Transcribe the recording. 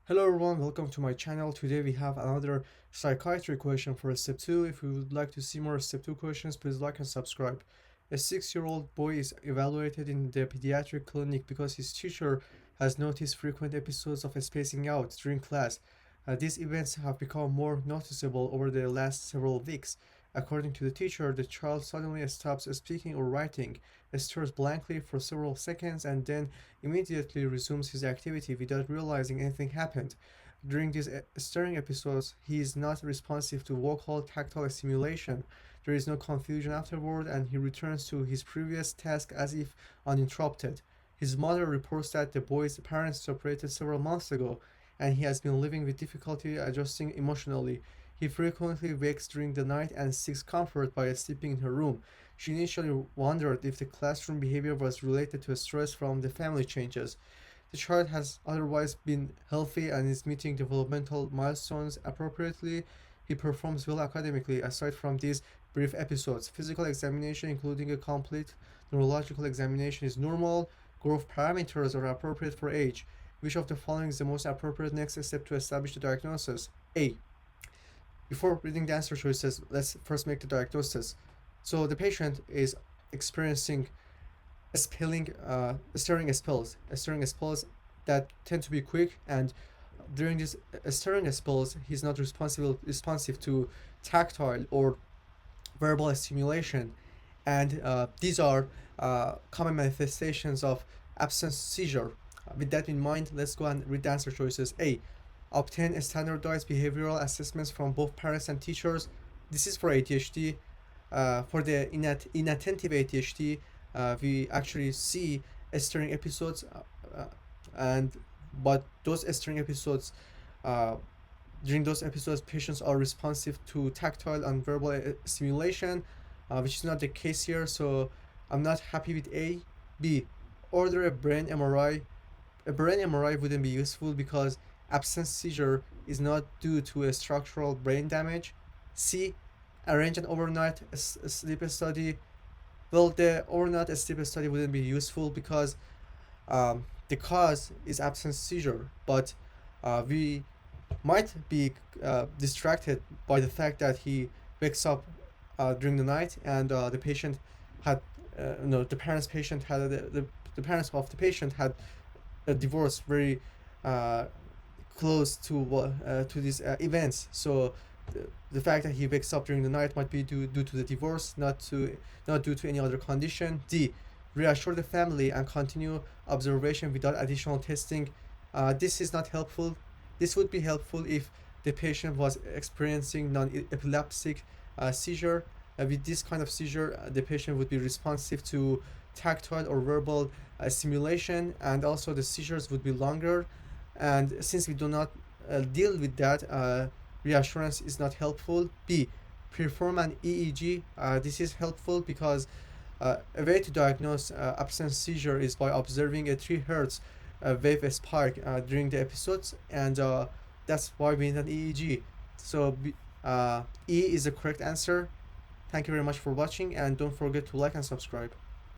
Hello everyone, welcome to my channel. Today we have another psychiatry question for step 2. If you would like to see more step 2 questions, please like and subscribe. A 6-year-old boy is evaluated in the pediatric clinic because his teacher has noticed frequent episodes of spacing out during class. These events have become more noticeable over the last several weeks. According to the teacher, the child suddenly stops speaking or writing, stares blankly for several seconds, and then immediately resumes his activity without realizing anything happened. During these stirring episodes, he is not responsive to vocal tactile stimulation. There is no confusion afterward, and he returns to his previous task as if uninterrupted. His mother reports that the boy's parents separated several months ago, and he has been living with difficulty adjusting emotionally. He frequently wakes during the night and seeks comfort by sleeping in her room. She initially wondered if the classroom behavior was related to stress from the family changes. The child has otherwise been healthy and is meeting developmental milestones appropriately. He performs well academically aside from these brief episodes. Physical examination, including a complete neurological examination, is normal. Growth parameters are appropriate for age. Which of the following is the most appropriate next step to establish the diagnosis? A. Before reading the answer choices, let's first make the diagnosis. So the patient is experiencing stirring spells that tend to be quick, and during these stirring spells, he's not responsive to tactile or verbal stimulation, and these are common manifestations of absence seizure. With that in mind, let's go and read the answer choices. A. Obtain standardized behavioral assessments from both parents and teachers. This is for ADHD. For the inattentive ADHD, we actually see stirring episodes, and but those stirring episodes, uh, during those episodes, patients are responsive to tactile and verbal stimulation, which is not the case here. So I'm not happy with A. B. Order a brain MRI. A brain MRI wouldn't be useful because absence seizure is not due to a structural brain damage. C. Arrange an overnight sleep study. Well, the overnight sleep study wouldn't be useful because the cause is absence seizure, but we might be distracted by the fact that he wakes up during the night, and the patient had no the parents patient had the parents of the patient had a divorce very uh, close to these events. So the fact that he wakes up during the night might be due to the divorce, not due to any other condition. D. Reassure the family and continue observation without additional testing. This is not helpful. This would be helpful if the patient was experiencing non-epileptic seizure. With this kind of seizure, the patient would be responsive to tactile or verbal stimulation, and also the seizures would be longer. And since we do not deal with that, reassurance is not helpful. B. Perform an EEG. This is helpful because a way to diagnose absence seizure is by observing a 3 hertz wave spike during the episodes, and that's why we need an EEG. So E is the correct answer. Thank you very much for watching, and don't forget to like and subscribe.